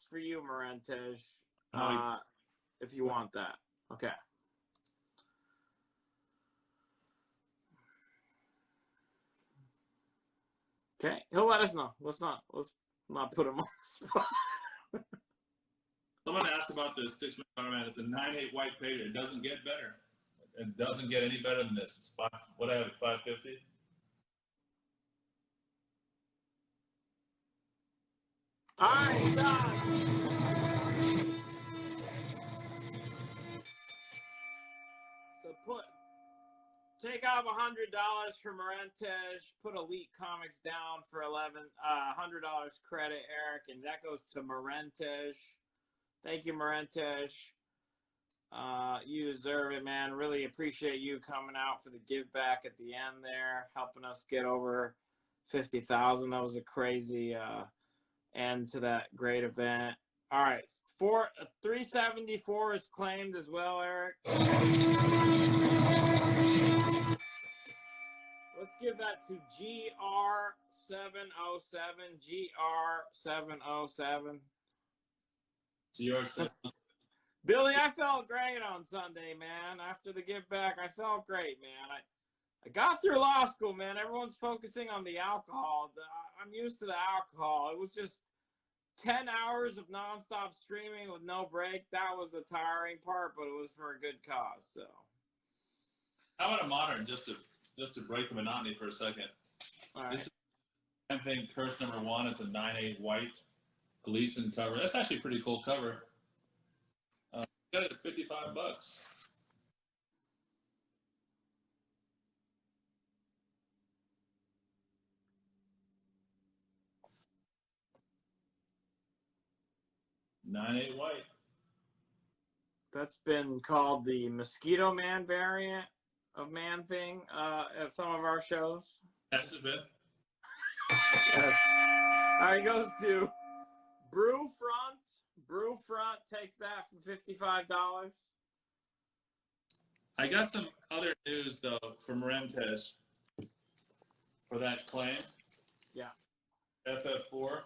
for you, Marentes, Oh, if you want that. Okay. Okay, he'll let us know. Let's not put him on the spot. someone asked about the $6 million man. It's a 9.8 white pager. It doesn't get better. It doesn't get any better than this. It's what I have at 550. All right, stop. So take off $100 for Marentes. Put Elite Comics down for $100 credit, Eric, and that goes to Marentes. Thank you, Marentes. You deserve it, man. Really appreciate you coming out for the give back at the end there, helping us get over 50,000. That was a crazy end to that great event. All right, 374 is claimed as well, Eric. Let's give that to GR707. GR707. GR7. Billy, I felt great on Sunday, man. After the give back, I felt great, man. I got through law school, man. Everyone's focusing on the alcohol. I'm used to the alcohol. It was just 10 hours of nonstop streaming with no break. That was the tiring part, but it was for a good cause. So, How about a modern, just to break the monotony for a second? all right. This is Man Thing Curse number 1. It's a 9.8 white Gleason cover. That's actually a pretty cool cover. Got it at $55. $9.8 white. That's been called the Mosquito Man variant of Man Thing at some of our shows. That's a bit. Yes. All right, goes to Brew Front. Brew Front takes that for $55. I got some other news, though, for Marentes for that claim. Yeah. FF4.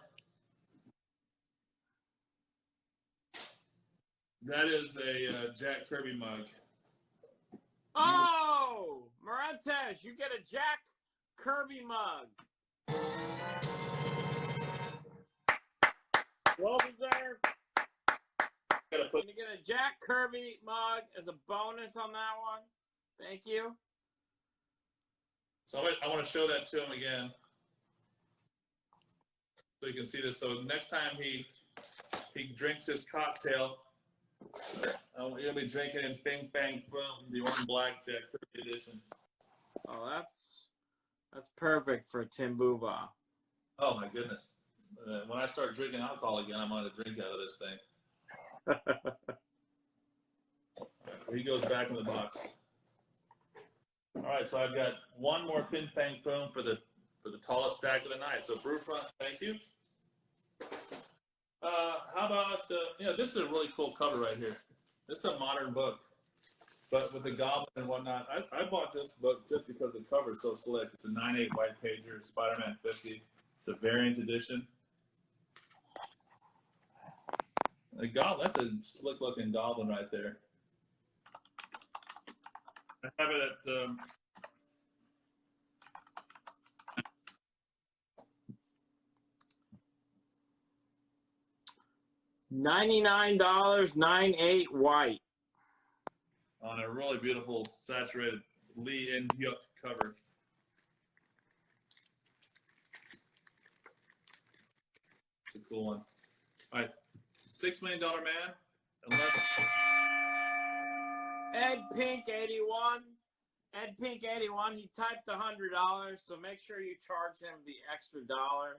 That is a Jack Kirby mug. Oh, Marentes, you get a Jack Kirby mug. Well deserved. You get a Jack Kirby mug as a bonus on that one. Thank you. So I want to show that to him again, so you can see this. So next time he drinks his cocktail, he'll be drinking in Bing Bang Boom, the orange black Jack Kirby edition. Oh, that's perfect for Tim Buba. Oh my goodness! When I start drinking alcohol again, I'm going to drink out of this thing. He goes back in the box. All right, so I've got one more Fin Fang Foam for the tallest stack of the night. So Brewfront, thank you. How about this is a really cool cover right here. This is a modern book, but with the goblin and whatnot. I bought this book just because the cover is so slick. It's a 9.8 white pager, Spider-Man 50. It's a variant edition. The goblin, that's a slick looking goblin right there. I have it at $99, 9.8 white. On a really beautiful saturated Lee and Hyuk cover. It's a cool one. All right, $6 Million Man. 11. Ed Pink 81. Ed Pink 81. He typed $100, so make sure you charge him the extra $1.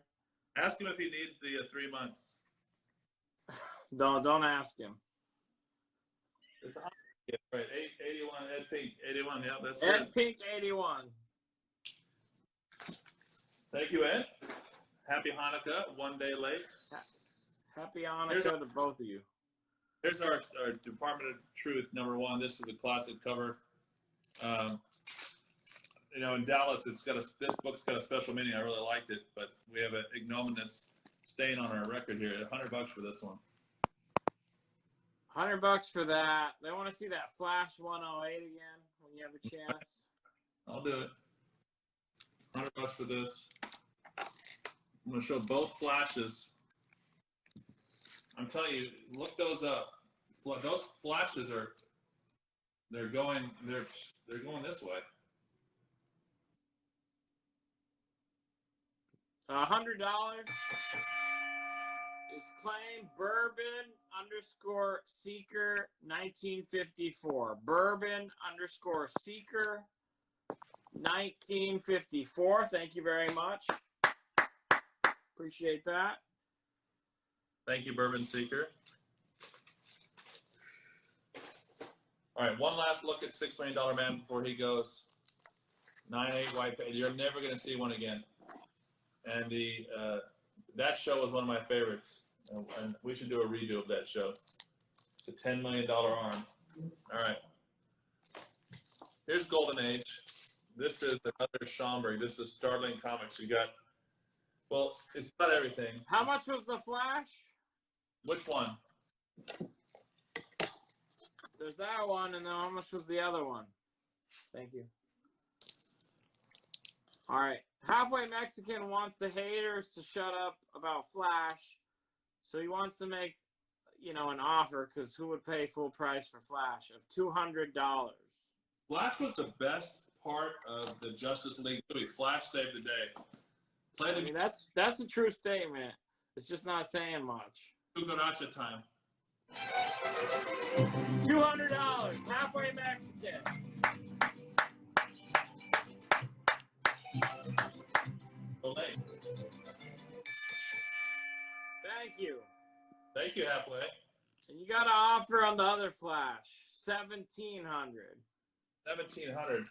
Ask him if he needs the 3 months. Don't ask him. It's right. 81. Ed Pink 81. Yeah, that's Ed it. Pink 81. Thank you, Ed. Happy Hanukkah. 1 day late. Happy Hanukkah to both of you. Here's our Department of Truth #1. This is a classic cover. In Dallas, this book's got a special meaning. I really liked it, but we have an ignominious staying on our record here. $100 for this one. $100 for that. They want to see that Flash 108 again when you have a chance. I'll do it. $100 for this. I'm going to show both flashes. I'm telling you, look those up. Those flashes they're going this way. $100 is claimed Bourbon_Seeker 1954. Bourbon_Seeker 1954. Thank you very much. Appreciate that. Thank you, Bourbon Seeker. All right, one last look at $6 Million Man before he goes. 9/8 white page. You're never going to see one again. And that show was one of my favorites. And we should do a redo of that show. The $10 million arm. All right. Here's Golden Age. This is another Schomburg. This is Startling Comics. You got, well, it's not everything. How much was the Flash? Which one? There's that one, and then how much was the other one? Thank you. All right. Halfway Mexican wants the haters to shut up about Flash. So he wants to make, an offer, because who would pay full price for Flash of $200? Flash was the best part of the Justice League movie. Flash saved the day. That's a true statement. It's just not saying much. Cucaracha time. $200. Halfway Mexican. Olay. Thank you. Thank you, Halfway. And you got an offer on the other Flash. $1,700. 1,700.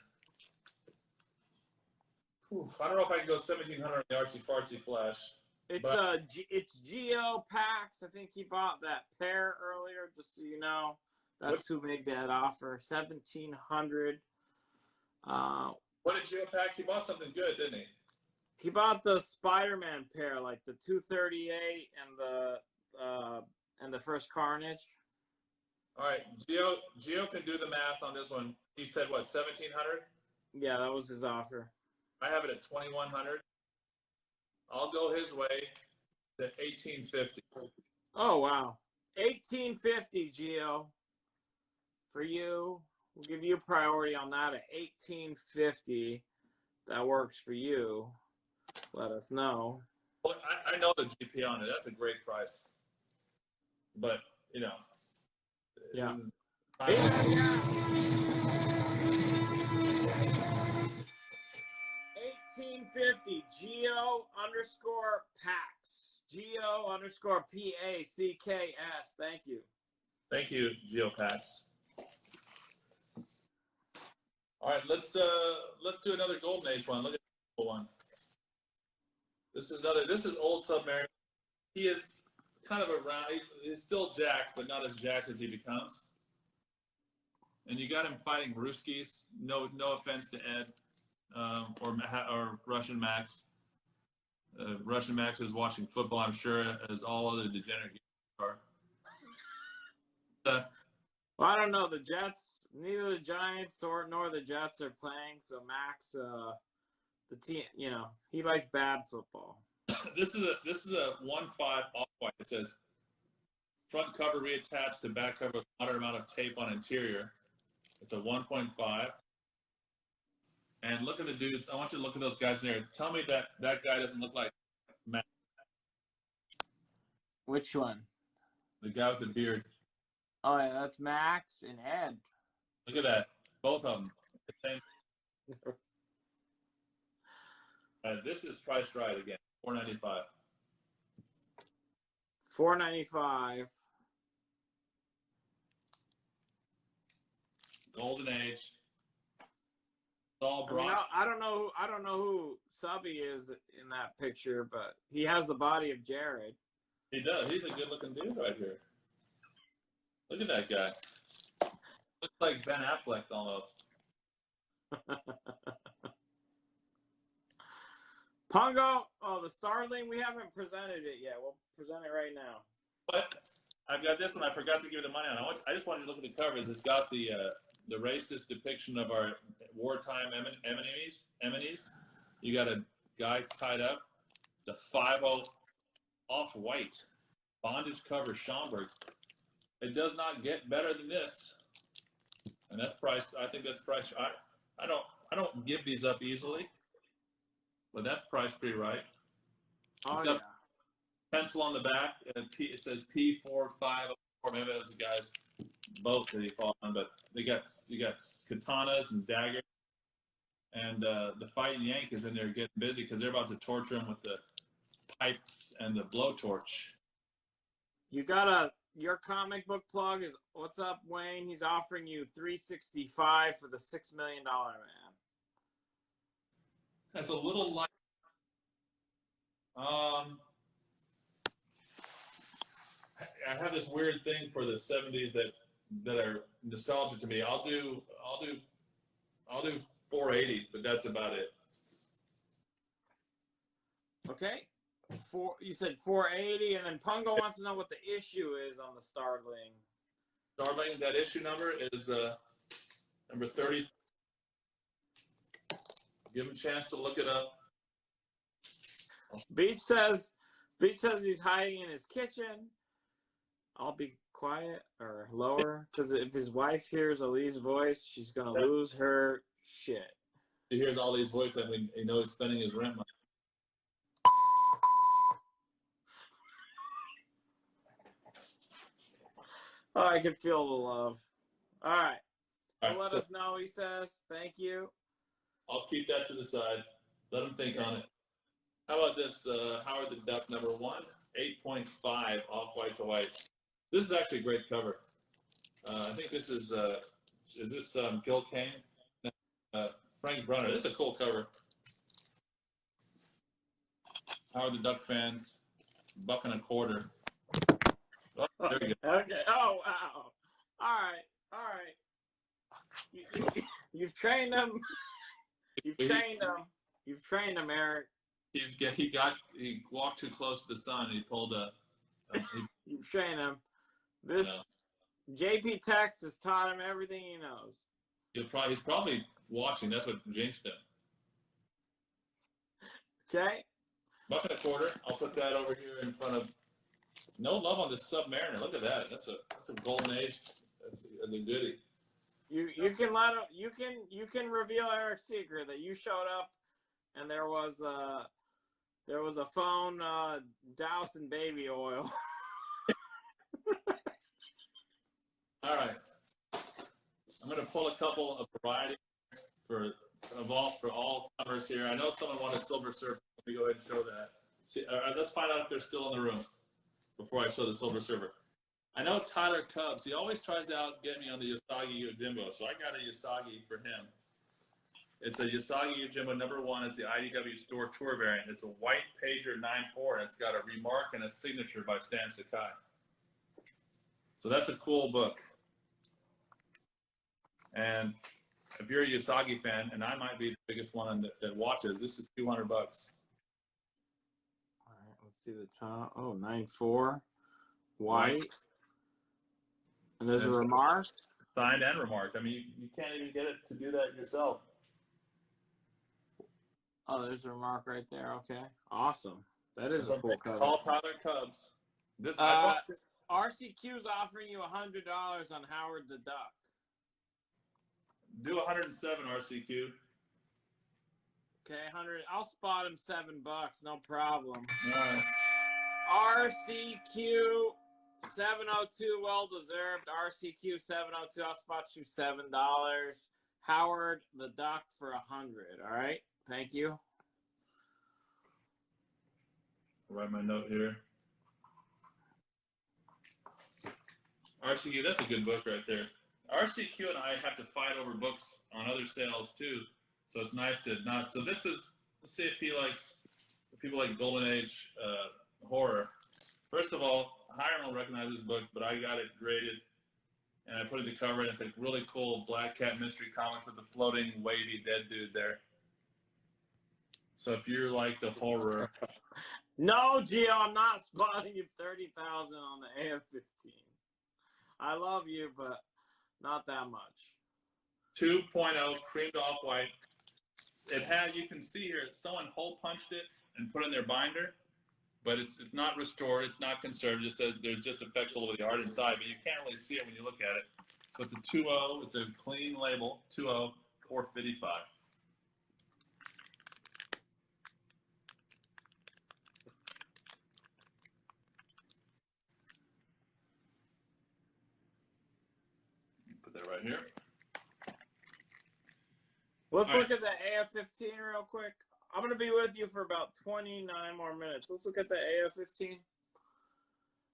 I don't know if I can go 1,700 on the artsy fartsy Flash. It's Geo Pax. I think he bought that pair earlier, just so you know. That's who made that offer. 1,700. What did Geo Pax? He bought something good, didn't he? He bought the Spider-Man pair, like the 238 and the first Carnage. All right, Geo can do the math on this one. He said what, 1,700? Yeah, that was his offer. I have it at 2,100. I'll go his way to 1,850. Oh wow, 1,850, Geo. For you, we'll give you priority on that at 1,850. That works for you. Let us know. Well, I know the GP on it. That's a great price. But Yeah. 1850 Geo_Pax. Geo_PACKS. Thank you. Thank you, GeoPax. All right, let's do another Golden Age one. Look at the one. This is old Submariner. He is kind of around. He's still jacked, but not as jacked as he becomes. And you got him fighting Ruskies. No offense to Ed or Russian Max. Russian Max is watching football, I'm sure, as all other degenerate are. Well, I don't know. The Jets, neither the Giants nor the Jets are playing. So Max, the team, he likes bad football. This is a 1/5 off-white. It says front cover reattached to back cover with moderate amount of tape on interior. It's a 1.5. And look at the dudes. I want you to look at those guys there. Tell me that guy doesn't look like Matt. Which one? The guy with the beard. Oh, yeah, that's Max and Ed. Look at that. Both of them. The same. This is priced right again. $4.95. $4.95. Golden Age. Saul Brock. I don't know who Subby is in that picture, but he has the body of Jared. He does. He's a good-looking dude right here. Look at that guy. Looks like Ben Affleck almost. Pungo, oh, the Starling, we haven't presented it yet. We'll present it right now. But I've got this one. I forgot to give you the money on. I just wanted to look at the covers. It's got the racist depiction of our wartime enemies. You got a guy tied up. It's a 5.0 off-white bondage cover Schomburg. It does not get better than this, and that's priced. I think that's priced. I don't give these up easily, but that's priced pretty right. Oh, it's got pencil on the back. It says P450. Maybe that's the guy's boat that he fought on, but you got katanas and daggers, and the fighting Yank is in there getting busy because they're about to torture him with the pipes and the blowtorch. You got your comic book plug is what's up, Wayne? He's offering you $365 for the $6 million man. That's a little light. I have this weird thing for the 70s that are nostalgic to me. I'll do 480, but that's about it. Okay. You said 480, and then Pungo wants to know what the issue is on the Starling. Starling, that issue number is number 30. Give him a chance to look it up. Beach says he's hiding in his kitchen. I'll be quiet or lower because if his wife hears Ali's voice, she's gonna lose her shit. She hears all these voices that we know he's spending his rent money. Oh, I can feel the love. All right. All right, Let us know, he says. Thank you. I'll keep that to the side. Let him think on it. How about this Howard the Duck number 1, 8.5 off-white to white. This is actually a great cover. I think this is this Gil Kane? Frank Brunner. This is a cool cover. Howard the Duck fans, $1.25. Oh, there we go. Okay. Oh, wow. All right. You've trained him. You've trained him, Eric. He walked too close to the sun. And he pulled a. You've trained him. This JP Tex has taught him everything he knows. He's probably watching. That's what jinxed him. Okay. $1.25. I'll put that over here in front of. No love on this Submariner. Look at that. That's a golden age. That's a goodie. You can let him. You can reveal Eric's secret that you showed up, and there was a phone doused in baby oil. All right. I'm going to pull a couple of variety for all covers here. I know someone wanted Silver Surfer. Let me go ahead and show that. See, let's find out if they're still in the room before I show the Silver Surfer. I know Tyler Cubs. He always tries to outget me on the Usagi Yojimbo, so I got a Usagi for him. It's a Usagi Yojimbo number 1. It's the IDW Store Tour variant. It's a white pager 9.4, and it's got a remark and a signature by Stan Sakai. So that's a cool book. And if you're a Usagi fan, and I might be the biggest one that watches, this is $200. All right, let's see the top. Oh, 9.4, white. And there's a remark. Signed and remarked. I mean, you can't even get it to do that yourself. Oh, there's a remark right there. Okay, awesome. That is a full cover. Call Tyler Cubs. This RCQ's offering you $100 on Howard the Duck. Do 107 RCQ. Okay, 100. I'll spot him $7. No problem. All right. RCQ 702, well deserved. RCQ 702. I'll spot you $7. Howard the Duck for 100. All right. Thank you. I'll write my note here. RCQ, that's a good book right there. RCQ and I have to fight over books on other sales too, so it's nice to not. So this is, let's see if people like Golden Age horror. First of all, Hiram will recognize this book, but I got it graded, and I put it in the cover, and it's a really cool Black Cat mystery comic with the floating, wavy, dead dude there. So if you're like the horror, No, Gio, I'm not spotting you 30,000 on the AF-15. I love you, but not that much. 2.0 creamed off white. It had, you can see here, someone hole punched it and put it in their binder, but it's not restored, it's not conserved. Just there's just effects all over the art inside, but you can't really see it when you look at it. So it's a 2.0. It's a clean label, 2.0, 455. Put that right here. Let's All look at the AF-15 real quick. I'm going to be with you for about 29 more minutes. Let's look at the AF-15.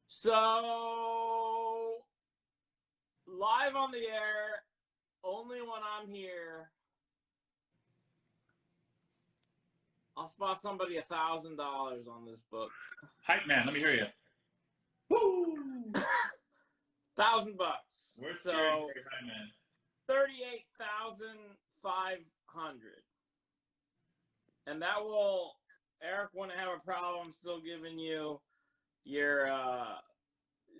So, live on the air, only when I'm here, I'll spot somebody $1,000 on this book. Hype man, let me hear you. Woo! $1,000. Where's So, Hype man? 38,500. And that will, Eric wouldn't have a problem still giving you your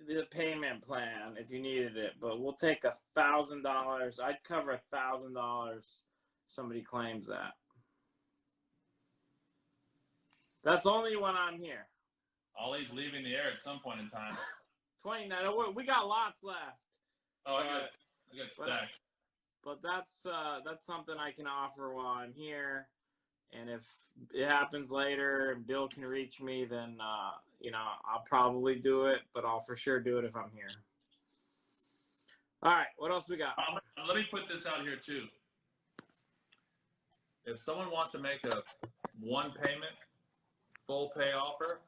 the payment plan if you needed it, but we'll take $1,000. I'd cover $1,000. Somebody claims that. That's only when I'm here. Ollie's leaving the air at some point in time. 29. We got lots left. Oh, I got stacks. But that's something I can offer while I'm here. And if it happens later and Bill can reach me, then, I'll probably do it, but I'll for sure do it if I'm here. All right, what else we got? Let me put this out here, too. If someone wants to make a one payment, full pay offer,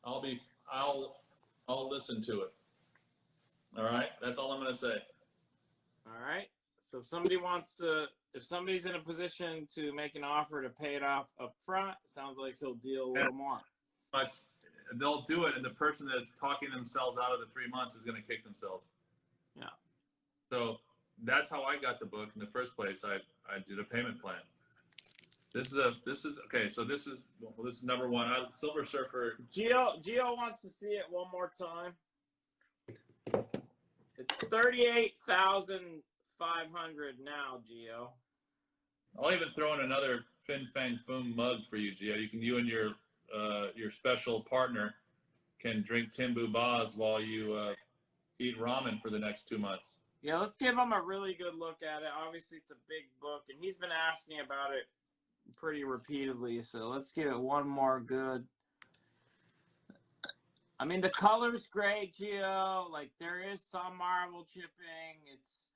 I'll listen to it. All right? That's all I'm going to say. All right. So if somebody's in a position to make an offer to pay it off up front, sounds like he'll deal a little more. But they'll do it, and the person that's talking themselves out of the 3 months is going to kick themselves. Yeah. So that's how I got the book in the first place. I did a payment plan. This is number one. Silver Surfer. Gio wants to see it one more time. It's 38,500 now, Gio. I'll even throw in another Fin Fang Foom mug for you, Gio. You and your special partner can drink Timbu Baz while you eat ramen for the next 2 months. Yeah, let's give him a really good look at it. Obviously, it's a big book, and he's been asking about it pretty repeatedly, so let's give it one more good. I mean, the color's great, Gio. Like, there is some marble chipping. It's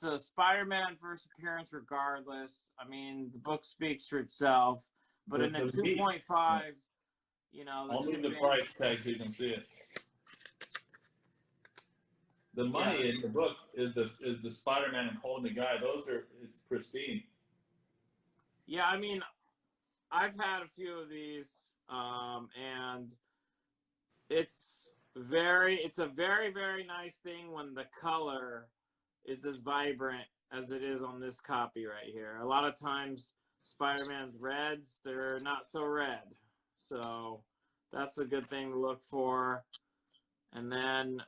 a Spider-Man first appearance regardless. I mean, the book speaks for itself, but in a 2.5, I'll leave the price tag so you can see it. The money in the book is the Spider-Man and holding the guy. It's pristine. Yeah, I mean, I've had a few of these, and it's a very, very nice thing when the color is as vibrant as it is on this copy right here. A lot of times, Spider-Man's reds, they're not so red. So that's a good thing to look for. And then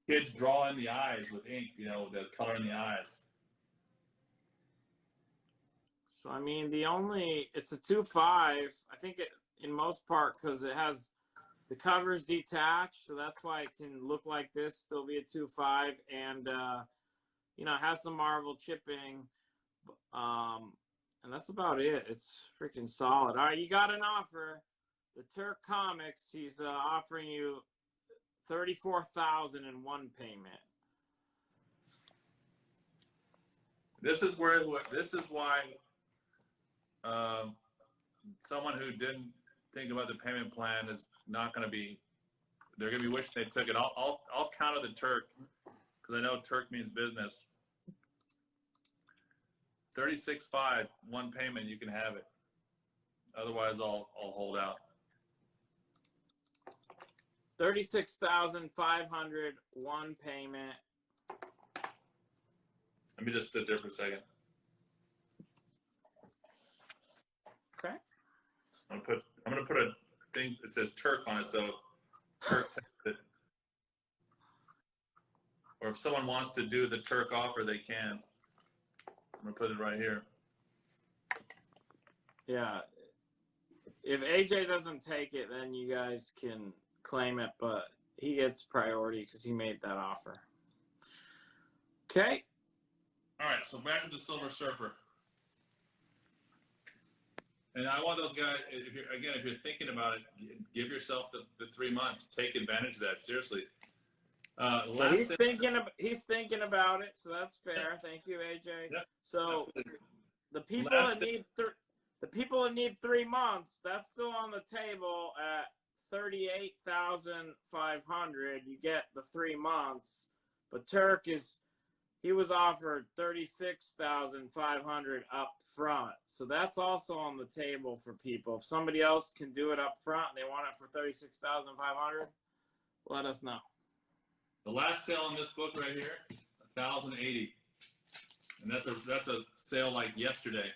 kids draw in the eyes with ink, the color in the eyes. So, I mean, it's a 2.5. I think in most part, because it has the covers detached, so that's why it can look like this, still be a 2.5, and it has some marble chipping, and that's about it. It's freaking solid. All right, you got an offer. The Turk Comics, he's offering you $34,000 in one payment. This is why someone who didn't think about the payment plan is not going to be. They're going to be wishing they took it. I'll counter the Turk because I know Turk means business. 36.5 one payment, you can have it. Otherwise, I'll hold out. 36,500 one payment. Let me just sit there for a second. I'm gonna put a thing that says Turk on it, so Turk it. Or if someone wants to do the Turk offer, they can. I'm gonna put it right here. Yeah. If AJ doesn't take it, then you guys can claim it, but he gets priority because he made that offer. Okay. All right, so back to the Silver Surfer. And I want those guys, if you're thinking about it, give yourself the 3 months. Take advantage of that, seriously. Well, he's thinking about it, so that's fair. Thank you, AJ. Yep. So the people that need 3 months, that's still on the table at $38,500. You get the 3 months, but Turk he was offered $36,500 up front. So that's also on the table for people. If somebody else can do it up front and they want it for $36,500, let us know. The last sale in this book right here, $1,080, and that's a sale like yesterday,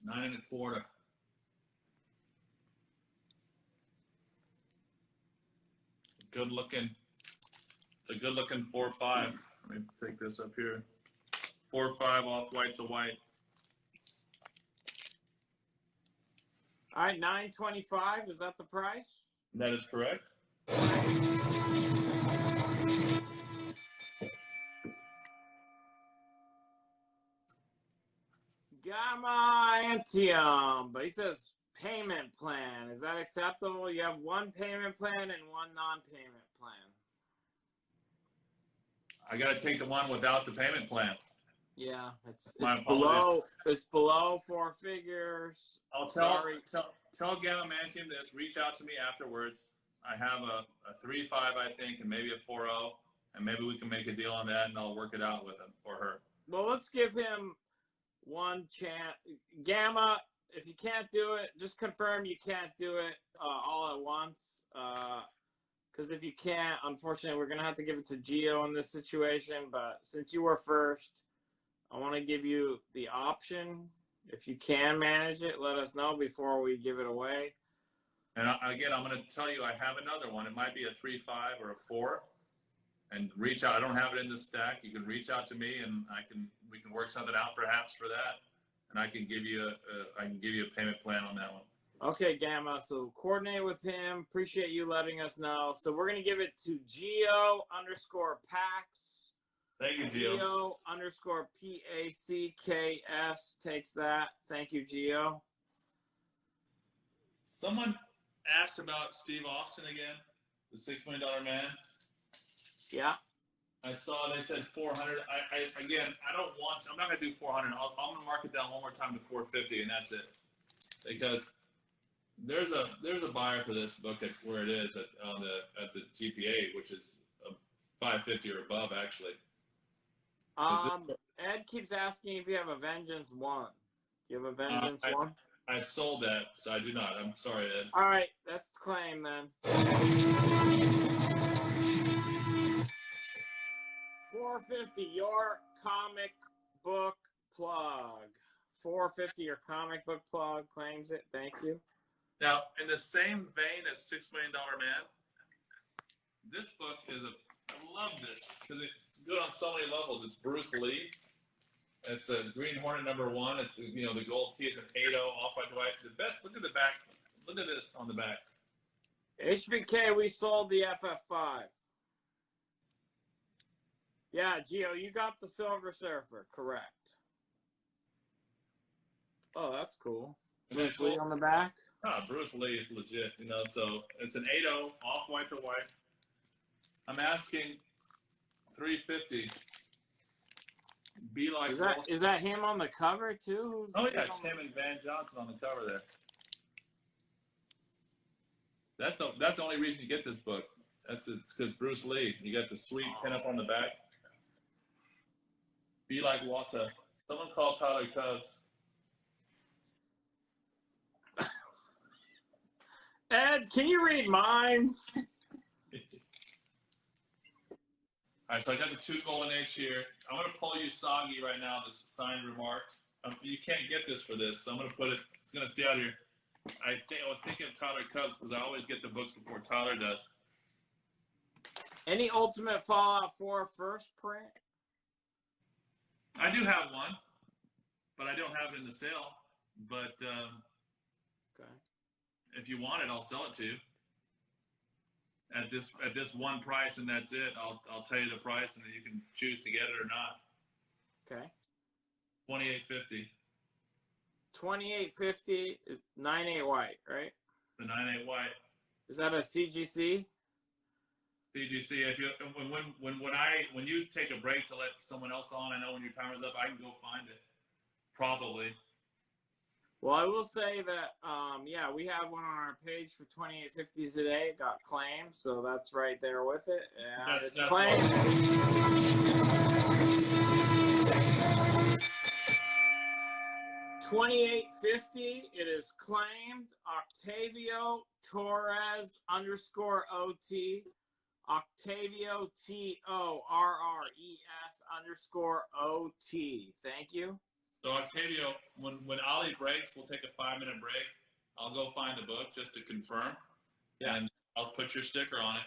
9 1/4. Good looking. It's a good looking 4.5. Let me take this up here. 4.5 off white to white. All right, $925. Is that the price? That is correct. Gamma Antium, but he says payment plan. Is that acceptable? You have one payment plan and one non-payment plan. I got to take the one without the payment plan. Yeah, it's below 4 figures. I'll tell Gamma Mantium this. Reach out to me afterwards. I have a 3.5, I think, and maybe a 4.0, and maybe we can make a deal on that, and I'll work it out with him or her. Well, let's give him one chance. Gamma, if you can't do it, just confirm you can't do it all at once. Because if you can't, unfortunately, we're going to have to give it to Gio in this situation. But since you were first, I want to give you the option. If you can manage it, let us know before we give it away. And again, I'm going to tell you I have another one. It might be a 3.5 or a 4. And reach out. I don't have it in the stack. You can reach out to me, and we can work something out perhaps for that. And I can give you a payment plan on that one. Okay, Gamma. So coordinate with him. Appreciate you letting us know. So we're going to give it to Gio_Pax. Thank you, Gio. Gio_PACKS takes that. Thank you, Gio. Someone asked about Steve Austin again, the $6 million man. Yeah. I saw they said 400. I'm not going to do 400. I'm going to mark it down one more time to 450, and that's it. Because there's a buyer for this book at where it is at the GPA, which is 550 or above, actually. Ed keeps asking if you have a Vengeance 1. Do you have a Vengeance 1? I sold that, so I do not. I'm sorry, Ed. All right, that's the claim then. 450, your comic book plug. 450, your comic book plug claims it. Thank you. Now, in the same vein as $6 Million Man, this book I love this because it's good on so many levels. It's Bruce Lee. It's the Green Hornet #1. It's the gold key is an 8.0 off-white to white. The best. Look at the back. Look at this on the back. HBK, we sold the FF5. Yeah, Gio, you got the Silver Surfer, correct. Oh, that's cool. Bruce Lee on the back? Bruce Lee is legit, so it's an 8.0 off-white to white. I'm asking $350. Be like is that him on the cover too? Oh yeah, it's him and Van Johnson on the cover there. That's the only reason you get this book. It's because Bruce Lee. You got the sweet pin up on the back. Be like Walter. Someone call Tyler Cubs. Ed, can you read minds? All right, so I got the 2 Golden Age here. I'm going to pull Usagi right now, this signed remarks. You can't get this for this, so I'm going to put it, it's going to stay out here. I was thinking of Tyler Cubs because I always get the books before Tyler does. Any Ultimate Fallout 4 first print? I do have one, but I don't have it in the sale. But Okay. if you want it, I'll sell it to you at this one price, and that's it. I'll tell you the price, and then you can choose to get it or not. Okay. $28.50. $28.50 is 9/8 white, right? The 9/8 white. Is that a CGC? CGC. If you when you take a break to let someone else on, I know when your timer's up, I can go find it. Probably. Well, I will say that, yeah, we have one on our page for 28.50 today. It got claimed, so that's right there with it. And it's claimed. $28.50. It is claimed. Octavio Torres _OT. Octavio TORRES _OT. Thank you. So Octavio, when Ali breaks, we'll take a 5-minute break. I'll go find the book just to confirm. Yeah. And I'll put your sticker on it.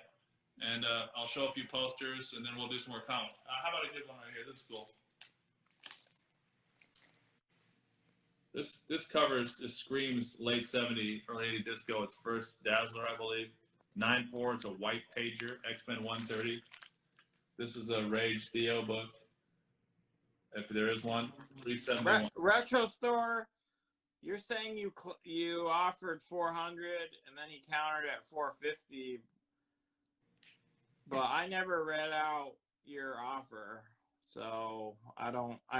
And I'll show a few posters, and then we'll do some more comments. How about a good one right here? This is cool. This covers, it screams late 70s, early 80s disco. It's first Dazzler, I believe. 9/4, it's a white pager, X-Men 130. This is a Rage Theo book, if there is one. 371. Retro Store, you're saying you offered 400 and then you countered at 450, but I never read out your offer, so I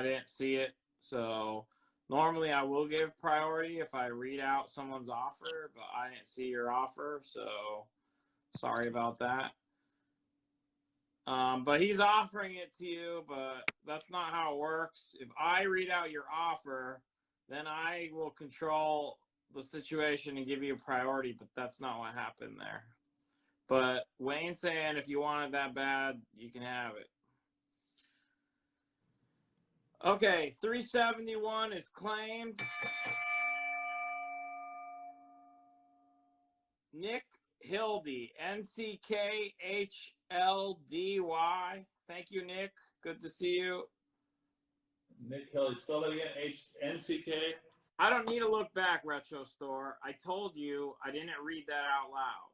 didn't see it. So normally I will give priority if I read out someone's offer, but I didn't see your offer, so sorry about that. But he's offering it to you, but that's not how it works. If I read out your offer, then I will control the situation and give you priority, but that's not what happened there. But Wayne's saying if you want it that bad, you can have it. Okay, 371 is claimed. Nick Hildy, NCKHLDY. Thank you, Nick. Good to see you. Nick Kelly, spell that again. NCK. I don't need to look back, Retro Store. I told you I didn't read that out loud.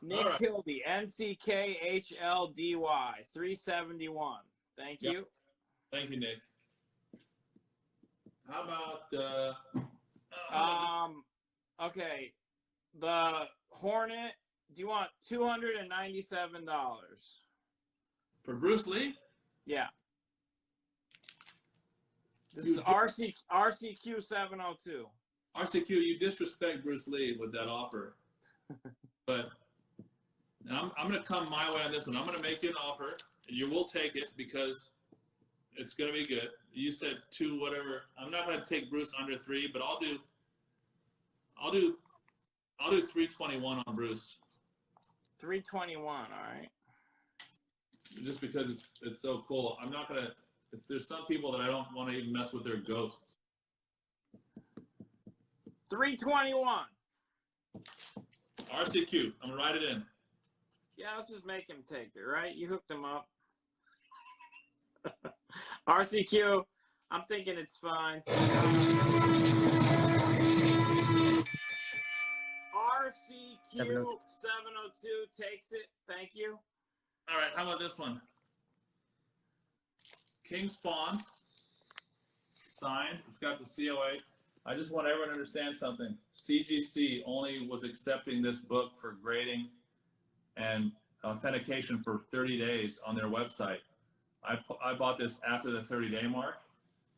Nick right. Hildy, NCKHLDY, 371. Thank Yep. you. Thank you, Nick. How about okay. The Hornet, do you want $297? for Bruce Lee? Yeah. This is RCQ 702. RCQ, you disrespect Bruce Lee with that offer. But I'm going to come my way on this one. I'm going to make you an offer, and you will take it because it's going to be good. You said 2, whatever. I'm not going to take Bruce under 3, but I'll do 321 on Bruce. 321, all right. Just because it's so cool. I'm not going to. There's some people that I don't want to even mess with their ghosts. 321. RCQ. I'm going to write it in. Yeah, let's just make him take it, right? You hooked him up. RCQ, I'm thinking it's fine. RCQ 702 takes it. Thank you. All right, how about this one? King Spawn, signed. It's got the COA. I just want everyone to understand something. CGC only was accepting this book for grading and authentication for 30 days on their website. I bought this after the 30-day mark,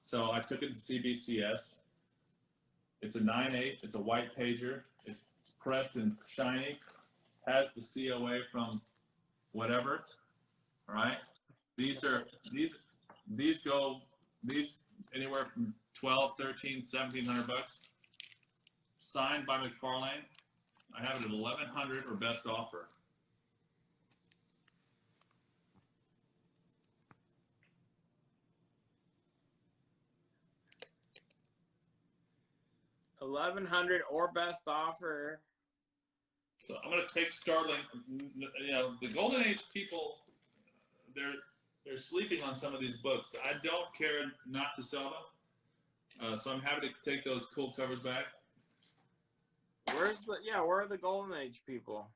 so I took it to CBCS. It's a 9/8. It's a white pager. It's pressed and shiny. Has the COA from whatever. All right. These go anywhere from $1,200, $1,300, $1,700. Signed by McFarlane. I have it at $1,100 or best offer. $1,100 or best offer. So I'm going to take Starling. You know, the Golden Age people, they're sleeping on some of these books. I don't care not to sell them. So I'm happy to take those cool covers back. Where are the Golden Age people?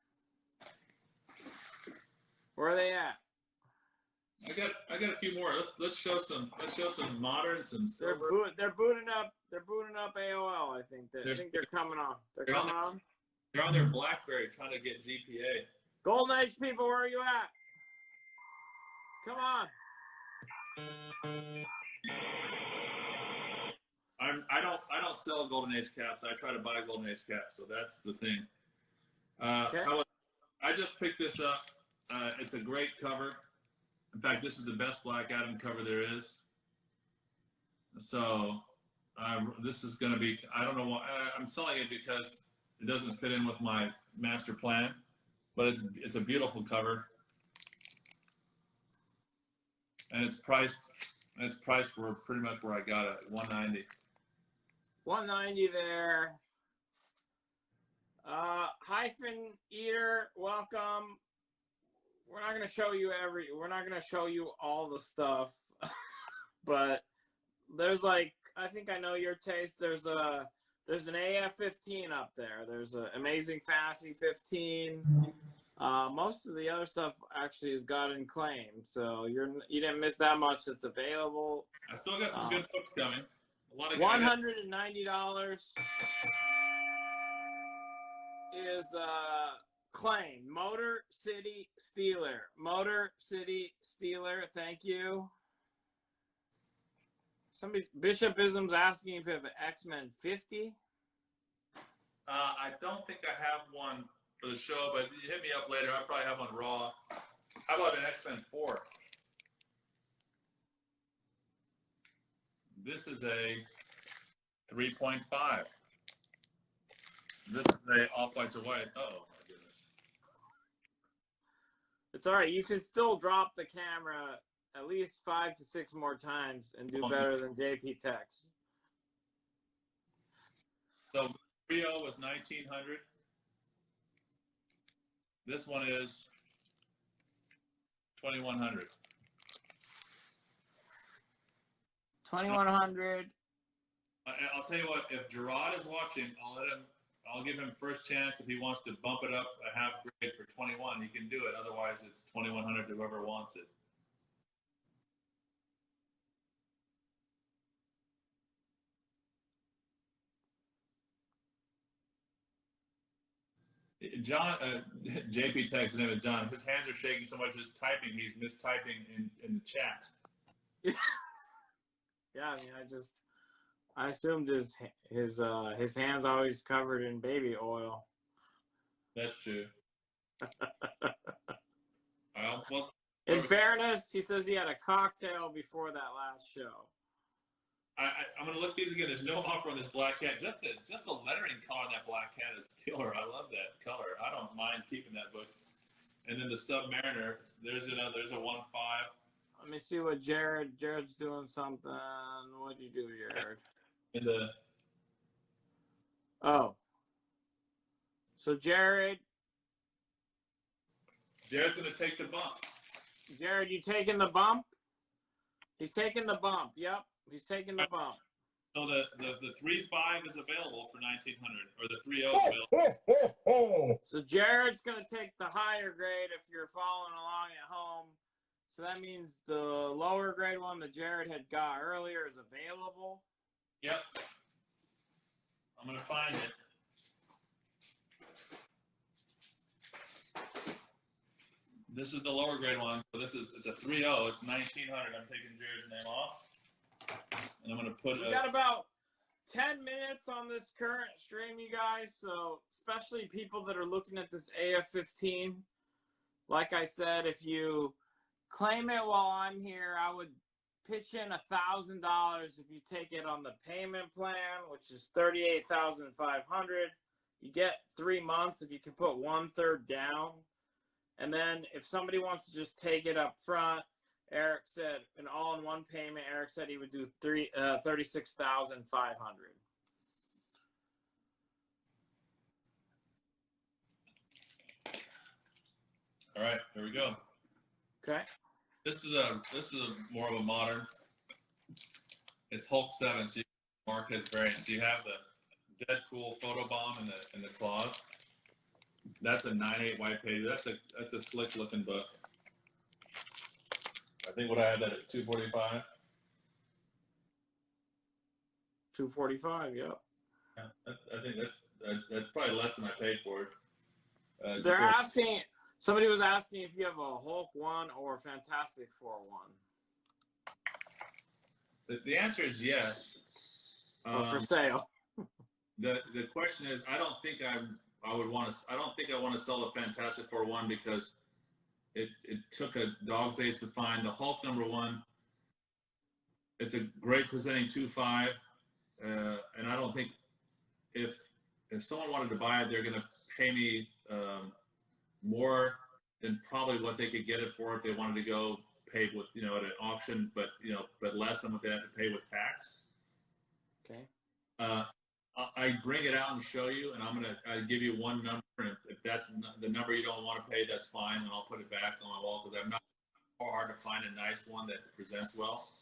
Where are they at? I got a few more. Let's show some modern, some silver. They're booting up AOL. I think they're coming on. They're coming on. They're on their BlackBerry trying to get GPA. Golden Age people, where are you at? Come on. I don't sell Golden Age caps. I try to buy Golden Age caps, so that's the thing. Okay. I just picked this up. It's a great cover. In fact, this is the best Black Adam cover there is. So this is going to be. I don't know why I'm selling it, because it doesn't fit in with my master plan, but it's a beautiful cover, and it's priced for pretty much where I got it, $190. $190 there. Hyphen Eater, welcome. We're not gonna show you all the stuff, but there's I think I know your taste. There's an AF-15 up there. There's an Amazing Fantasy 15. Most of the other stuff actually has gotten claimed, so you didn't miss that much that's available. I still got some good books coming. A lot of $190 is claim. Motor City Stealer, thank you. Bishopism's asking if you have an X-Men 50. I don't think I have one for the show, but hit me up later. I probably have one raw. How about an X-Men 4? This is a 3.5. This is a off-white to white. Oh my goodness. It's all right. You can still drop the camera at least 5 to 6 more times and do better than JP Tex. So Rio was 1900. This one is 2100. 2100. I'll tell you what. If Gerard is watching, I'll give him first chance. If he wants to bump it up a half grade for 21, he can do it. Otherwise, it's 2100 to whoever wants it. John, JP Tech's name is John. His hands are shaking so much he's typing. He's mistyping in the chat. Yeah, I mean, I assumed his hands always covered in baby oil. That's true. Well, in fairness, he says he had a cocktail before that last show. I'm gonna look these again. There's no offer on this black cat. Just the lettering color on that black cat is killer. I love that color. I don't mind keeping that book. And then the Submariner. There's a 1.5. Let me see what Jared's doing something. What'd you do, Jared? So Jared's gonna take the bump. Jared, you taking the bump? He's taking the bump. Yep, he's taking the bump. So the 3.5 is available for 1900, or the 3.0 is available. So Jared's gonna take the higher grade if you're following along at home. So that means the lower grade one that Jared had got earlier is available. Yep. I'm gonna find it. This is the lower grade one. So it's a 3.0. It's 1900. I'm taking Jared's name off, and I'm gonna put. We got about 10 minutes on this current stream, you guys. So especially people that are looking at this AF-15. Like I said, if you claim it while I'm here, I would pitch in $1,000 if you take it on the payment plan, which is $38,500. You get 3 months if you can put 1/3 down. And then if somebody wants to just take it up front, Eric said an all-in-one payment. Eric said he would do $36,500. All right, here we go. Okay. This is a more of a modern. It's Hulk 7, so you mark as variants. So you have the Deadpool photobomb in the claws. That's a 9/8 white page. That's a slick looking book. I think what I had that at $245. $245. Yep. Yeah, I think that's probably less than I paid for it. They're asking. Somebody was asking if you have a Hulk 1 or a Fantastic Four 1. The answer is yes. For sale. The question is, I don't think I want to sell the Fantastic Four 1 because it took a dog's age to find. The Hulk #1. It's a great presenting 2.5, and I don't think if someone wanted to buy it, they're going to pay me more than probably what they could get it for if they wanted to go pay with at an auction, but less than what they have to pay with tax. Okay. I bring it out and show you, and I give you one number, and if that's the number you don't want to pay, that's fine, and I'll put it back on my wall because I'm not hard to find a nice one that presents well.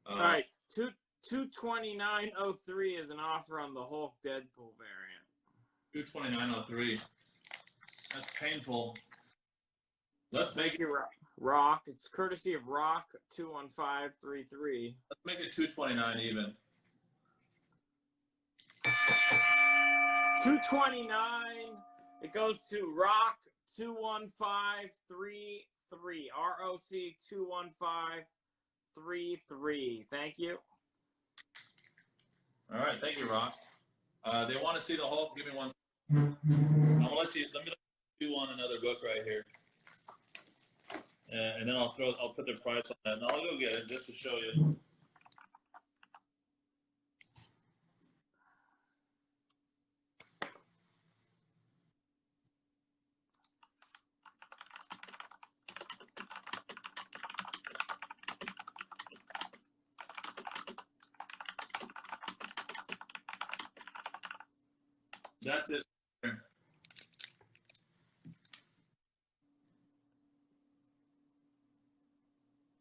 All right, $229.03 is an offer on the Hulk Deadpool variant. $229.03. That's painful. Let's make it Rock. It's courtesy of Rock 21533. Let's make it $229 even. $229. It goes to Rock 21533. ROC 21533. Thank you. All right, thank you, Rock. They want to see the Hulk. Give me one. I'm gonna let me do on another book right here, and then I'll put the price on that, and I'll go get it just to show you. That's it.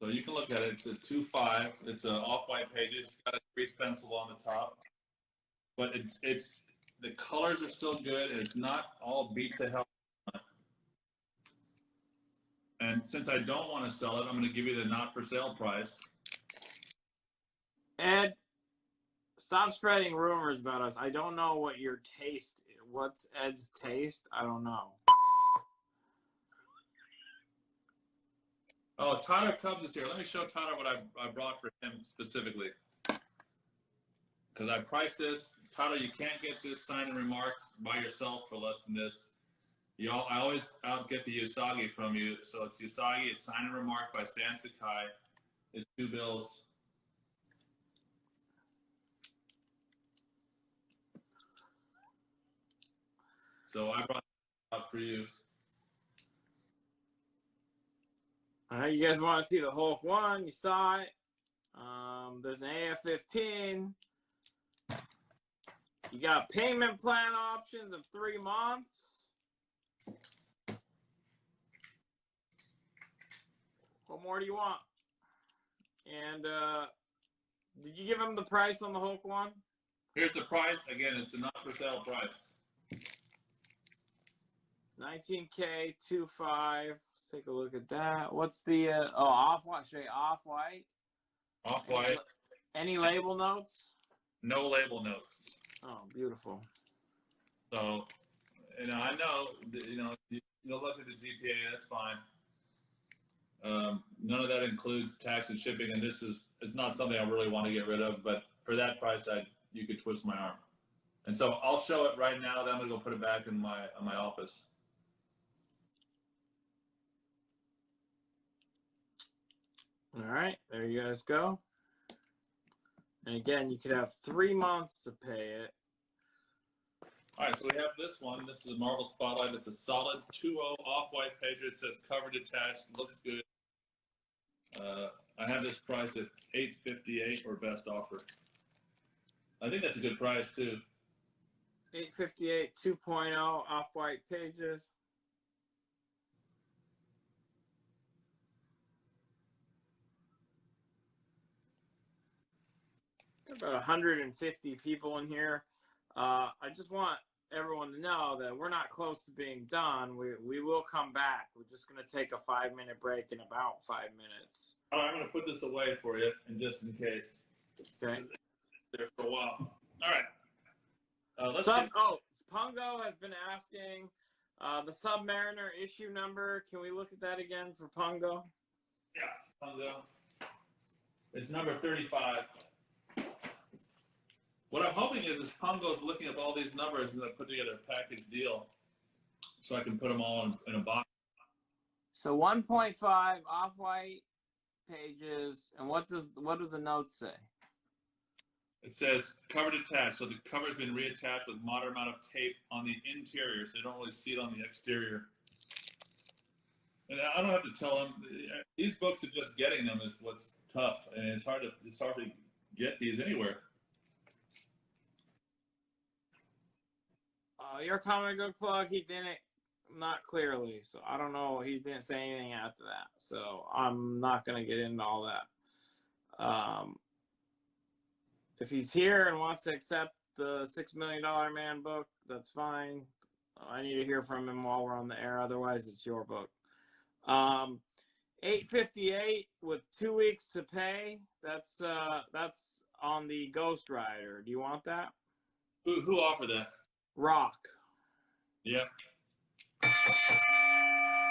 So you can look at it. It's a 2.5. It's an off-white page. It's got a grease pencil on the top, but it's the colors are still good. It's not all beat to hell. And since I don't want to sell it, I'm going to give you the not for sale price. Ed, stop spreading rumors about us. I don't know what your taste is. What's Ed's taste? I don't know. Oh, Tyler Cubs is here. Let me show Tyler what I brought for him specifically. Because I priced this. Tyler, you can't get this signed and remarked by yourself for less than this. I always outget the Usagi from you. So it's Usagi. It's signed and remarked by Stan Sakai. It's 2 bills. So I brought it out for you. You guys want to see the Hulk 1? You saw it. There's an AF-15. You got payment plan options of 3 months. What more do you want? And did you give him the price on the Hulk 1? Here's the price. Again, it's the not for sale price. $19K, 2.5. Let's take a look at that. What's the off-white? Should I off-white? Off-white. Any label notes? No label notes. Oh, beautiful. So, I know, you'll look at the GPA, that's fine. None of that includes tax and shipping, and it's not something I really want to get rid of, but for that price, you could twist my arm. And so I'll show it right now, then I'm going to go put it back in my office. All right, there you guys go. And again, you could have 3 months to pay it. All right, so we have this one. This is a Marvel Spotlight. It's a solid 2.0 off-white page. It says cover detached. Looks good. I have this price at $8.58 or best offer. I think that's a good price too. $8.58, 2.0 off-white pages. About 150 people in here. I just want everyone to know that we're not close to being done. We will come back. We're just going to take a 5-minute break in about 5 minutes. All right, I'm going to put this away for you, and just in case. Okay. There for a while. All right. Pungo has been asking the Submariner issue number. Can we look at that again for Pungo? Yeah, Pungo. It's number 35. What I'm hoping is Pungo's looking up all these numbers and going to put together a package deal so I can put them all in a box. So 1.5 off-white pages, and what do the notes say? It says cover detached, so the cover's been reattached with moderate amount of tape on the interior, so you don't really see it on the exterior. And I don't have to tell them. These books are just getting them is what's tough, and it's hard to get these anywhere. Your comic book plug, he didn't, not clearly, so I don't know. He didn't say anything after that, so I'm not going to get into all that. If he's here and wants to accept the $6 Million Man book, that's fine. I need to hear from him while we're on the air. Otherwise, it's your book. $8.58 with 2 weeks to pay. That's on the Ghost Rider. Do you want that? Who offered that? Rock. Yep.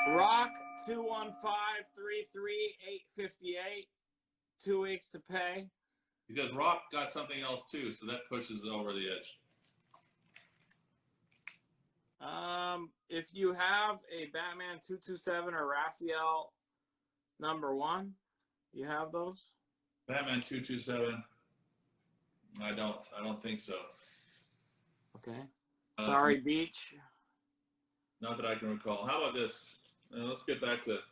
Rock 215-33-858. 2 weeks to pay. Because Rock got something else too, so that pushes it over the edge. If you have a Batman 227 or Raphael #1, do you have those? Batman 227. I don't think so. Okay. Sorry, Beach. Not that I can recall. How about this? Let's get back to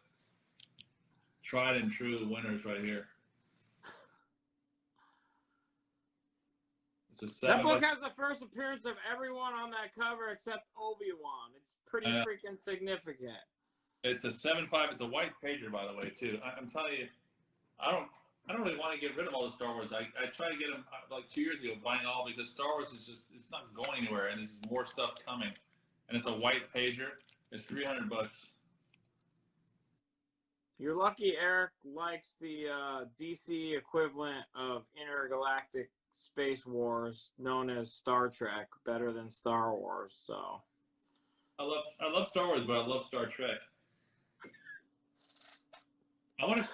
tried and true winners right here. That book has the first appearance of everyone on that cover except Obi-Wan. It's pretty freaking significant. It's a 7.5. It's a white pager, by the way, too. I'm telling you, I don't really want to get rid of all the Star Wars. I tried to get them like 2 years ago, buying all because Star Wars is just, it's not going anywhere, and there's just more stuff coming. And it's a white pager. It's $300. You're lucky Eric likes the DC equivalent of intergalactic Space Wars, known as Star Trek, better than Star Wars. So I love Star Wars, but I love Star Trek. I want to.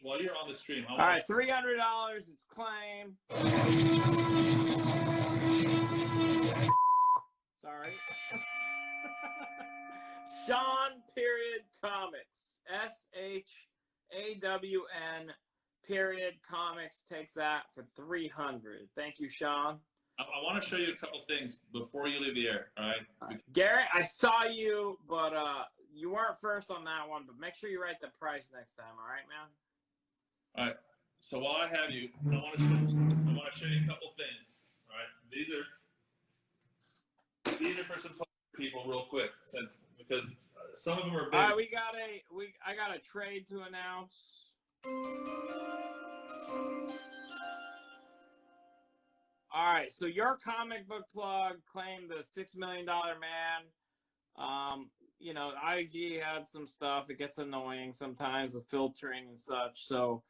While you're on the stream. All right, $300 is claimed. Sorry. Sean period Comics. SHAWN period Comics takes that for $300. Thank you, Sean. I want to show you a couple things before you leave the air. All right. Garrett, I saw you, but you weren't first on that one. But make sure you write the price next time. All right, man. All right. So while I have you, I want to show you a couple things. All right. These are for some people, real quick, because some of them are big. All right, I got a trade to announce. All right, so your comic book plug claimed the $6 Million Man. You know, IG had some stuff. It gets annoying sometimes with filtering and such. So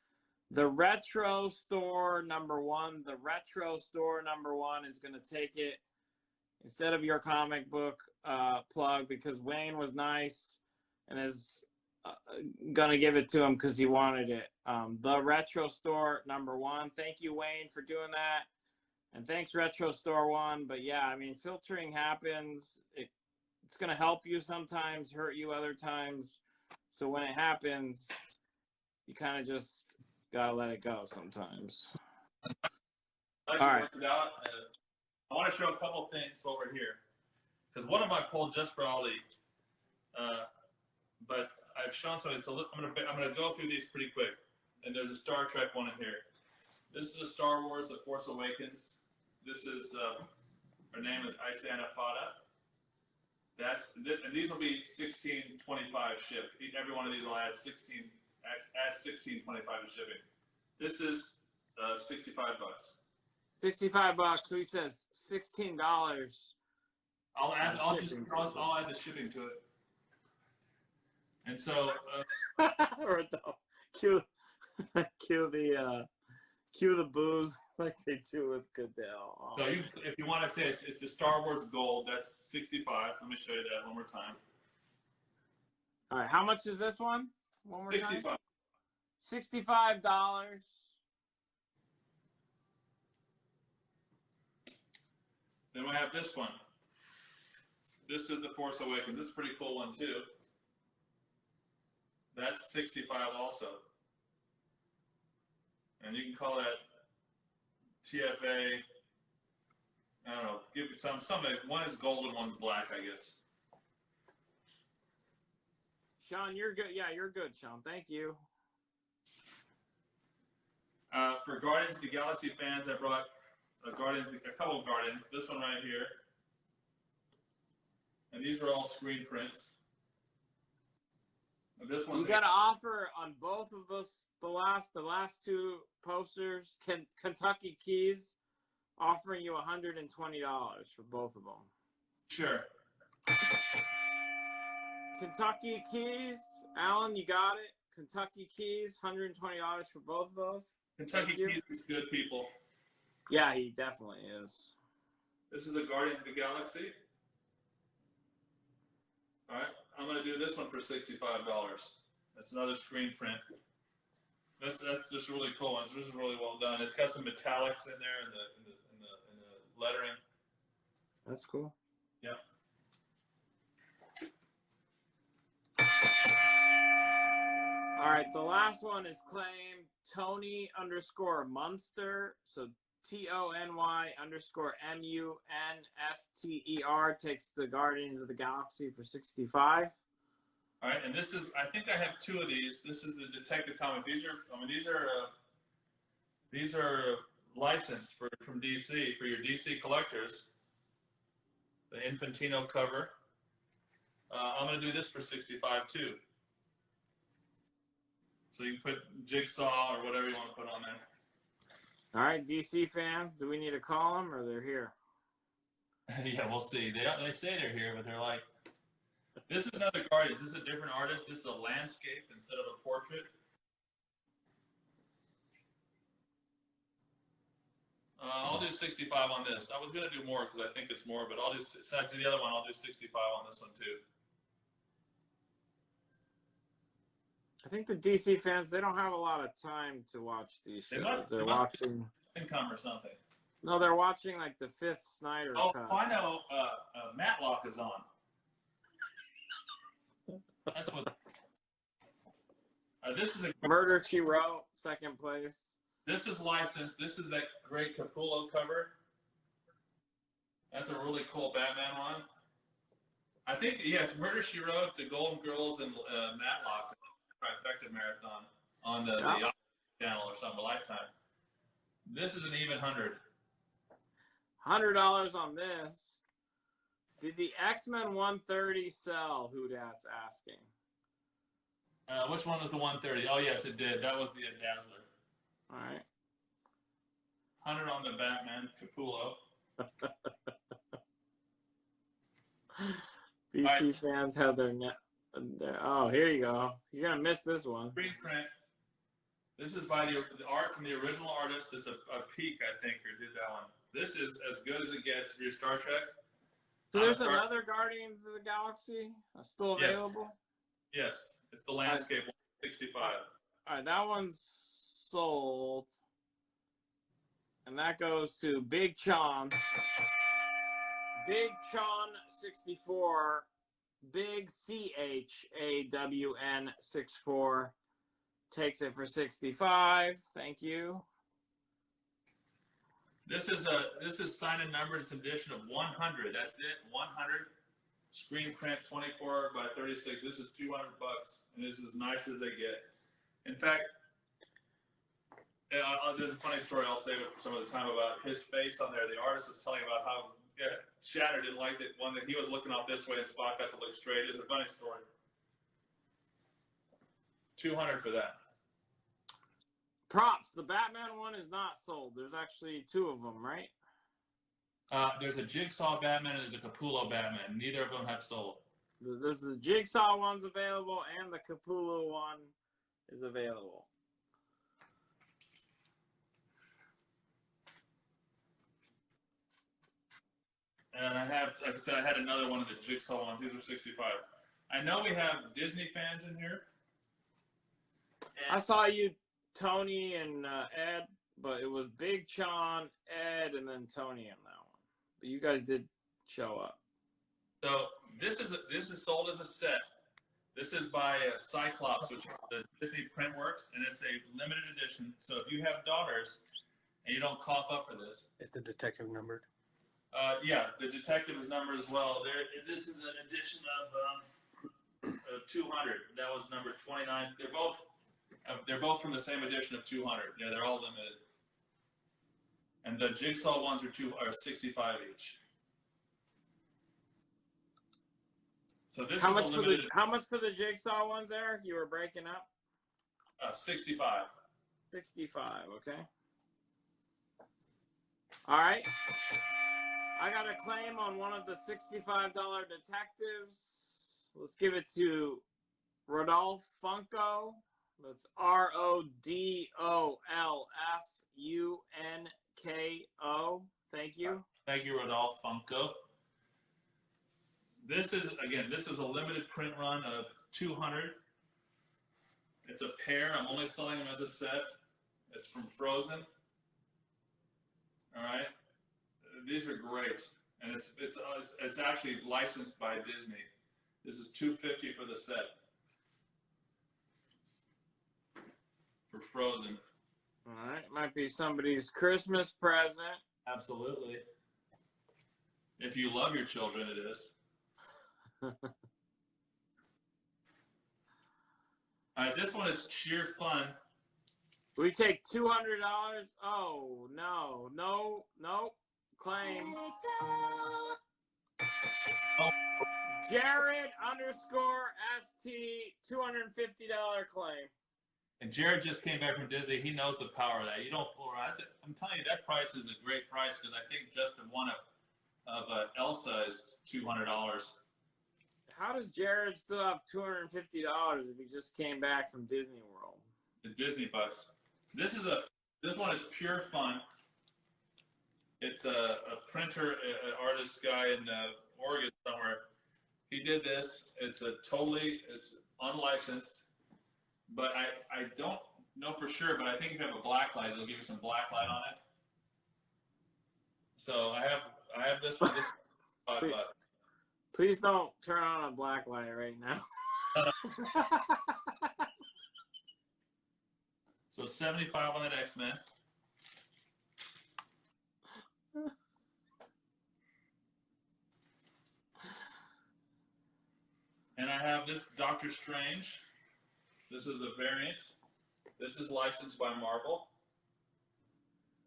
the Retro Store #1, the Retro Store #1 is going to take it instead of your comic book plug because Wayne was nice and is going to give it to him because he wanted it. The Retro Store #1. Thank you, Wayne, for doing that. And thanks, Retro Store 1. But yeah, I mean, filtering happens. It's going to help you sometimes, hurt you other times. So when it happens, you kind of just got to let it go sometimes. All right. I want to show a couple things while we're here. Because one of them I pulled just for Ali. But I've shown something. So I'm gonna go through these pretty quick. And there's a Star Trek one in here. This is a Star Wars: The Force Awakens. This is her name is Isana Fada. And these will be $16.25 shipped. Every one of these will add $16.25 to shipping. This is $65. $65. So he says $16. I'll add Shipping. the shipping to it. And so, Or the cue the booze like they do with Goodell. Oh. so if you want to say it's the Star Wars Gold, that's 65. Let me show you that one more time. All right, how much is this one? One more 65. time. $65. Then we have this one. This is The Force Awakens. This is a pretty cool one too. That's 65 also. And you can call that TFA. I don't know. Give something. One is gold and one's black, I guess. Sean, you're good. Yeah, you're good, Sean. Thank you. For Guardians of the Galaxy fans, I brought a couple of Guardians. This one right here. And these are all screen prints. And this one's You got to offer on both of those. The last two posters. Kentucky Keys offering you $120 for both of them. Sure. Kentucky Keys, Alan, you got it. Kentucky Keys, $120 for both of those. Kentucky Keys is good, people. Yeah, he definitely is. This is a Guardians of the Galaxy. All right, I'm going to do this one for $65. That's another screen print. That's just really cool. This is really well done. It's got some metallics in there in the lettering. That's cool. Yeah. All right, the last one is claimed Tony_Munster. So TONY_MUNSTER takes the Guardians of the Galaxy for 65. All right, and this is, I think I have two of these. This is the Detective Comics. These are licensed from DC for your DC collectors. The Infantino cover. I'm going to do this for 65 too. So you can put Jigsaw or whatever you want to put on there. All right, DC fans, do we need to call them or they're here? Yeah, we'll see. They say they're here, but they're like, this is another Guardians. This is a different artist. This is a landscape instead of a portrait. I'll do 65 on this. I was going to do more because I think it's more, but I'll do, actually the other one, I'll do 65 on this one too. I think the DC fans, they don't have a lot of time to watch these shows. They're watching income or something. No, they're watching like the 5th Snyder cut. Oh, I know. Matlock is on. That's what. This is a Murder, She Wrote, 2nd place. This is licensed. This is that great Capullo cover. That's a really cool Batman one. I think, yeah, it's Murder, She Wrote, The Golden Girls, and Matlock. Trifecta marathon on the channel or something, Lifetime. This is an even $100. $100 on this. Did the X-Men 130 sell? Who that's asking. Which one was the 130? Oh yes, it did. That was the Dazzler. All right. 100 on the Batman Capullo. DC fans have their net. Oh, here you go. You're gonna miss this one. Screen print. This is by the art from the original artist. It's a peak, I think, who did that one. This is as good as it gets for your Star Trek. So there's another Guardians of the Galaxy still available? Yes. It's the landscape 65. All right, that one's sold. And that goes to Big Chon. Big Chon 64. Big CHAWN 64 takes it for 65. Thank you. This is signed and numbered. It's an edition of 100. That's it. 100 screen print, 24 by 36. This is $200, and this is as nice as they get. In fact, there's a funny story. I'll save it for some of the time about his face on there. The artist was telling about how Shatter didn't like it. One that he was looking off this way, and Spock got to look straight. It's a funny story. $200 for that. Props. The Batman one is not sold. There's actually 2 of them, right? There's a Jigsaw Batman and there's a Capullo Batman. Neither of them have sold. There's the Jigsaw one's available, and the Capullo one is available. And I have, like I said, I had another one of the Jigsaw ones. These are 65. I know we have Disney fans in here. I saw you, Tony, and Ed, but it was Big Sean, Ed, and then Tony on that one. But you guys did show up. So this is sold as a set. This is by Cyclops, which is the Disney Printworks, and it's a limited edition. So if you have daughters and you don't cough up for this, is the detective numbered? Yeah, the detective is numbered as well. This is an edition of 200. That was number 29. They're both from the same edition of 200. Yeah, they're all limited. And the Jigsaw ones are 65 each. So this How is much a limited. how much for the Jigsaw ones, Eric? You were breaking up. 65. 65. Okay. All right. I got a claim on one of the $65 detectives. Let's give it to Rodolph Funko. That's RODOLFUNKO. Thank you. Thank you, Rodolph Funko. This is a limited print run of 200. It's a pair. I'm only selling them as a set. It's from Frozen. All right. These are great, and it's actually licensed by Disney. This is $250 for the set for Frozen. All right, might be somebody's Christmas present. Absolutely. If you love your children, it is. All right, this one is sheer fun. We take $200. Oh no. Claim. Oh. Jared _ST $250 claim. And Jared just came back from Disney. He knows the power of that. You don't fool around. I'm telling you, that price is a great price because I think just the one of Elsa is $200. How does Jared still have $250 if he just came back from Disney World? The Disney bucks. This one is pure fun. It's a printer, an artist guy in Oregon somewhere. He did this. It's unlicensed, but I don't know for sure. But I think if you have a black light, it'll give you some black light on it. So I have this one. This please, please don't turn on a black light right now. So 75 on that X-Men. And I have this Doctor Strange. This is a variant. This is licensed by Marvel.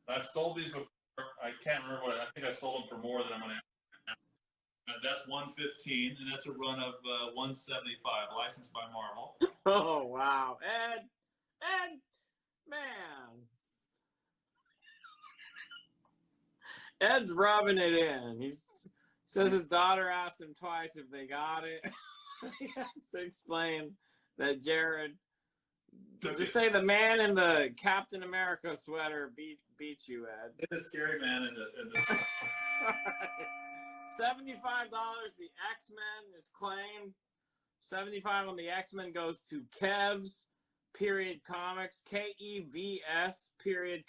I've sold these before. I can't remember what. I think I sold them for more than I'm going to. That's 115, and that's a run of 175, licensed by Marvel. Oh wow, Ed, man, Ed's rubbing it in. He says his daughter asked him twice if they got it. He has to explain that Jared. Just say the man in the Captain America sweater beat you, Ed. The scary man in the $75. The X-Men is claimed. 75 on the X-Men goes to Kev's Comics. KEVS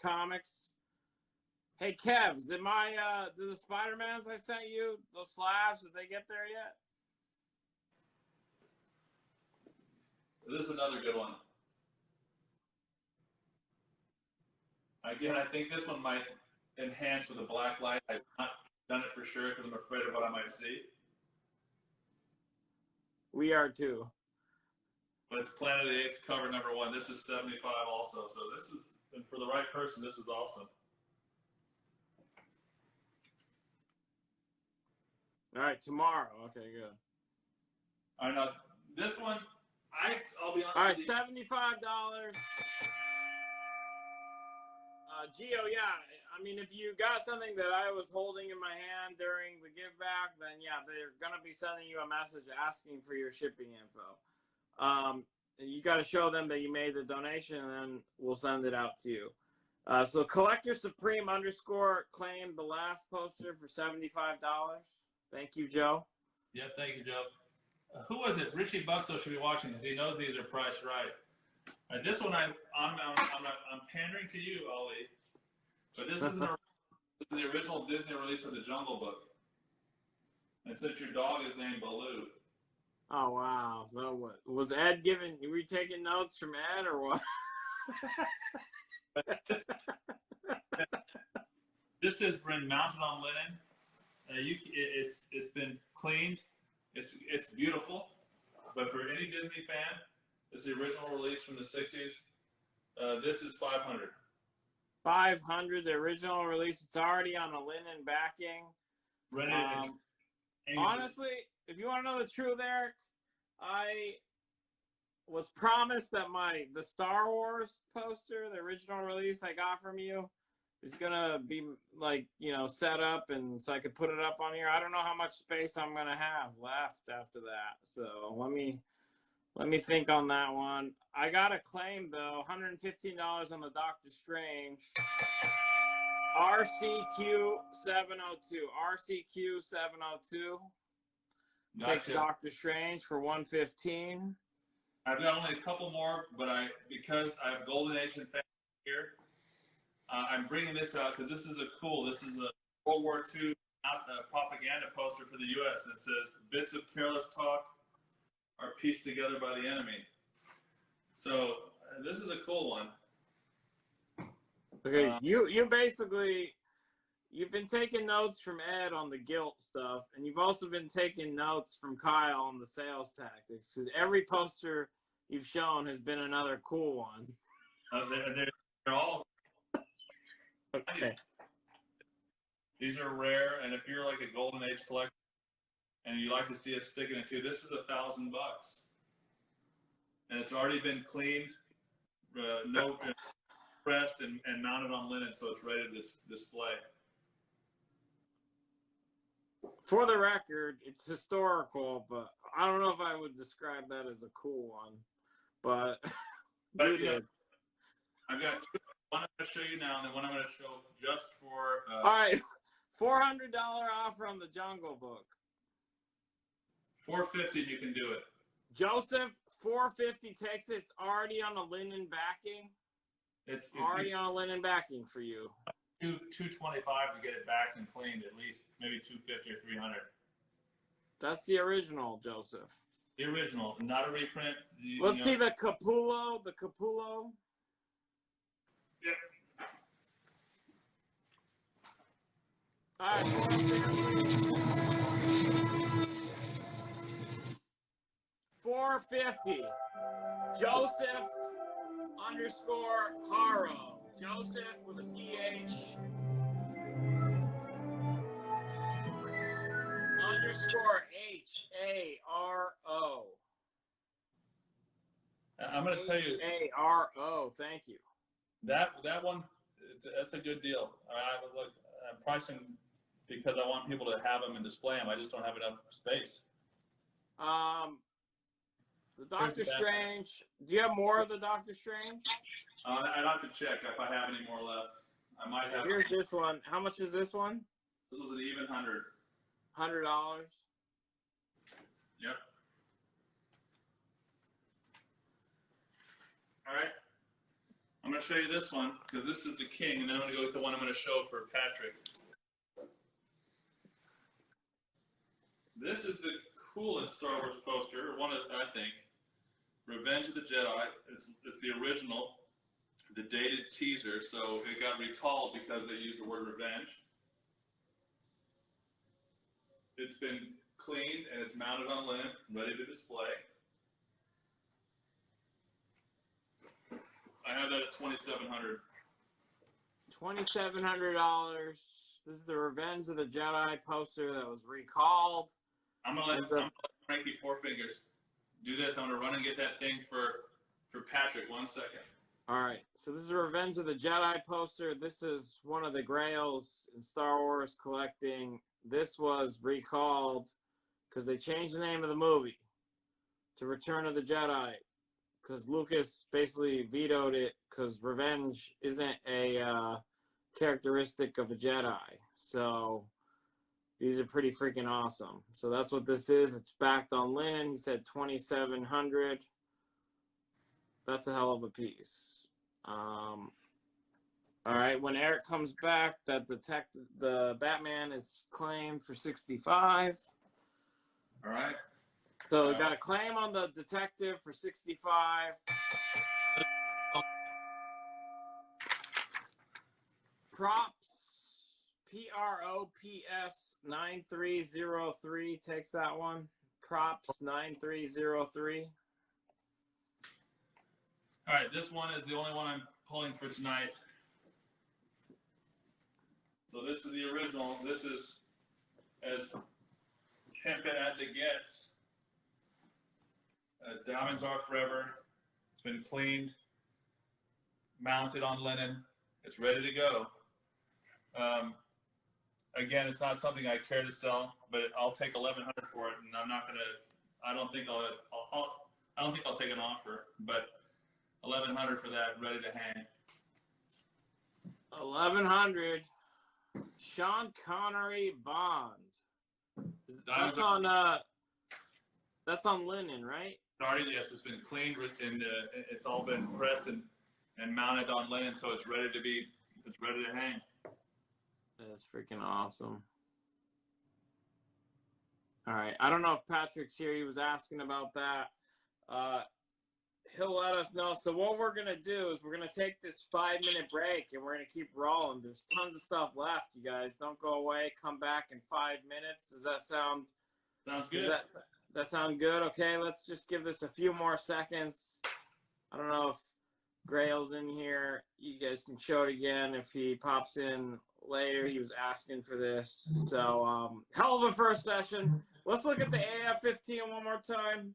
Comics. Hey Kevs, did the Spider-Mans I sent you, those slabs, did they get there yet? This is another good one. Again, I think this one might enhance with a black light. I've not done it for sure because I'm afraid of what I might see. We are too. But it's Planet of the Apes cover number 1. This is 75 also. So this is, and for the right person, this is awesome. All right, tomorrow. Okay, good. All right, now this one, I'll be honest. All right, with you. $75. Gio, yeah. I mean, if you got something that I was holding in my hand during the give back, then yeah, they're gonna be sending you a message asking for your shipping info. You got to show them that you made the donation, and then we'll send it out to you. So Collector Supreme _ claimed the last poster for $75. Thank you, Joe. Yep, thank you, Joe. Who was it? Richie Buxo should be watching because he knows these are priced right. This one I'm pandering to you, Ollie, but this is the original Disney release of the Jungle Book. And since your dog is named Baloo. Oh wow! So what was Ed giving? Were you taking notes from Ed or what? This has been mounted on linen. It's been cleaned. It's beautiful. But for any Disney fan, it's the original release from the '60s. This is $500. $500, the original release. It's already on a linen backing. Honestly, if you want to know the truth, Eric, I was promised that the Star Wars poster, the original release I got from you, is gonna be set up, and so I could put it up on here. I don't know how much space I'm gonna have left after that, so let me think on that one. I got a claim though, $115 on the Doctor Strange. RCQ 702. RCQ 702. Takes Doctor Strange for $115. I've got only a couple more, but because I have Golden Age and fans here, I'm bringing this out because this is a World War II propaganda poster for the U.S. It says, "Bits of careless talk are pieced together by the enemy." So this is a cool one. Okay, you've been taking notes from Ed on the guilt stuff, and you've also been taking notes from Kyle on the sales tactics, because every poster you've shown has been another cool one. They're all okay. These are rare, and if you're like a Golden Age collector and you like to see us sticking it too, this is $1,000, and it's already been cleaned, pressed, and mounted on linen, so it's ready to display. For the record, it's historical, but I don't know if I would describe that as a cool one. But you did. I've got two. One I'm going to show you now, and then one I'm going to show just for. All right, $400 offer on the Jungle Book. $450, you can do it. Joseph, $450 takes it. It's already on a linen backing. It's already on a linen backing for you. $225 to get it back and cleaned, at least maybe $250 or $300. That's the original, Joseph. The original, not a reprint. Let's see the Capullo. The Capullo. Yep. All right. $450. Joseph _ Haro. Joseph with a PH _HARO. I'm going to tell you. HARO. Thank you. That one, that's a good deal. I'm pricing because I want people to have them and display them. I just don't have enough space. The Doctor Strange. Do you have more of the Doctor Strange? I'd have to check if I have any more left. I might have. Here's this one. How much is this one? This was an even $100. $100. Yep. All right. I'm going to show you this one because this is the king, and then I'm going to go with the one I'm going to show for Patrick. This is the coolest Star Wars poster, one of, I think. Revenge of the Jedi. It's the original, the dated teaser, so it got recalled because they used the word revenge. It's been cleaned and it's mounted on linen, ready to display. I have that at $2,700. $2,700. This is the Revenge of the Jedi poster that was recalled. I'm gonna let Frankie Four Fingers do this. I'm gonna run and get that thing for Patrick. 1 second. All right, so this is a Revenge of the Jedi poster. This is one of the grails in Star Wars collecting. This was recalled because they changed the name of the movie to Return of the Jedi because Lucas basically vetoed it because revenge isn't a characteristic of a Jedi. So these are pretty freaking awesome. So that's what this is. It's backed on linen. He said 2,700. That's a hell of a piece. All right, when Eric comes back, the Batman is claimed for 65. All right. So we got a claim on the detective for 65. Props, PROPS 9303 takes that one. Props 9303. All right, this one is the only one I'm pulling for tonight. So this is the original. This is as pimpin' as it gets. Diamonds are forever. It's been cleaned, mounted on linen. It's ready to go. Again, it's not something I care to sell, but I'll take 1,100 for it, and I'm not gonna. I don't think I'll take an offer, but 1,100 for that, ready to hang. 1,100. Sean Connery Bond. That's on linen, right? Sorry, yes, it's been cleaned and it's all been pressed and mounted on linen, so it's ready to hang. That's freaking awesome. All right, I don't know if Patrick's here. He was asking about that. He'll let us know. So what we're gonna do is we're gonna take this 5-minute break and we're gonna keep rolling. There's tons of stuff left, you guys. Don't go away. Come back in 5 minutes. Does that sound? Sounds good. Does that sound good? Okay, let's just give this a few more seconds. I don't know if Grail's in here. You guys can show it again if he pops in later. He was asking for this. So hell of a first session. Let's look at the AF-15 one more time.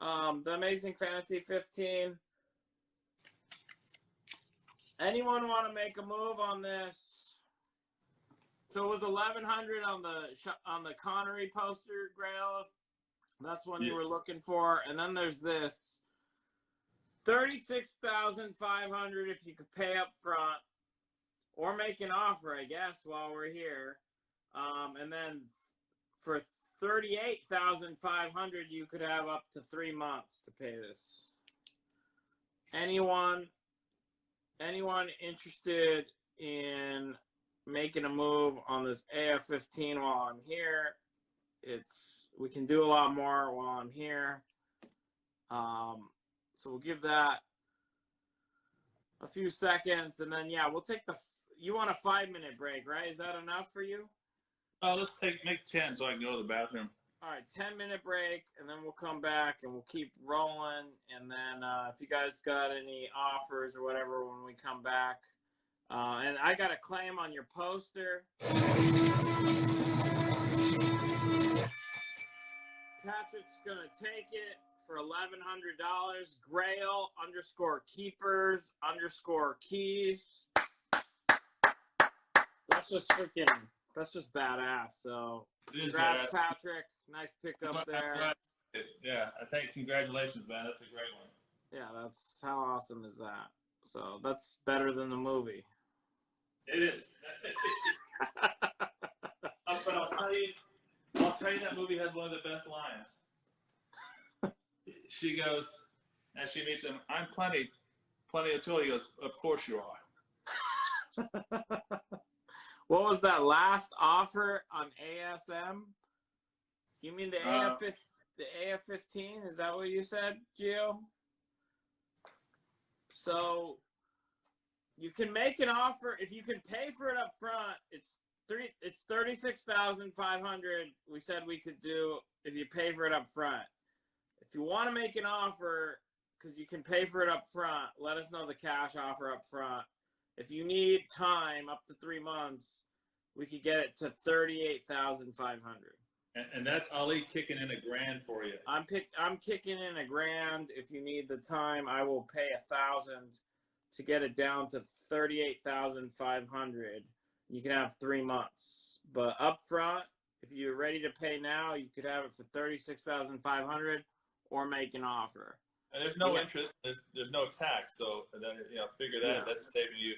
The Amazing Fantasy 15. Anyone want to make a move on this? So it was 1,100 on the Connery poster, Grail. That's one you were looking for. And then there's this 36,500 if you could pay up front or make an offer, I guess, while we're here. And then for 38,500 you could have up to 3 months to pay this. Anyone interested in making a move on this AF-15 while I'm here? We can do a lot more while I'm here. So we'll give that a few seconds, and then we'll take you want a 5-minute break, right? Is that enough for you? Let's make 10 so I can go to the bathroom. All right, 10-minute break, and then we'll come back and we'll keep rolling. And then if you guys got any offers or whatever when we come back. And I got a claim on your poster. Patrick's going to take it for $1,100. Grail _keepers_keys. That's just badass. So congrats, Patrick. Nice pickup there. Yeah, I think congratulations, man. That's a great one. Yeah, that's how awesome is that? So that's better than the movie. It is. But I'll tell you that movie has one of the best lines. She goes, as she meets him, I'm plenty of tool. He goes, of course you are. What was that last offer on ASM? You mean the AF-15? Is that what you said, Gio? So you can make an offer if you can pay for it up front. It's 36,500. We said we could do if you pay for it up front. If you want to make an offer because you can pay for it up front, let us know the cash offer up front. If you need time up to 3 months, we could get it to 38,500. And that's Ali kicking in $1,000 for you. I'm kicking in $1,000. If you need the time, I will pay $1,000 to get it down to 38,500. You can have 3 months, but up front, if you're ready to pay now, you could have it for 36,500 or make an offer. And there's no interest. There's no tax. So then figure that that's saving you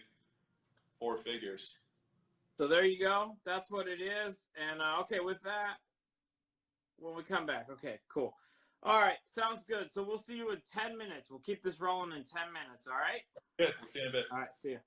4 figures. So there you go. That's what it is. And okay, with that, when we come back, okay, cool. All right, sounds good. So we'll see you in 10 minutes. We'll keep this rolling in 10 minutes. All right. Good. We'll see you in a bit. All right. See you.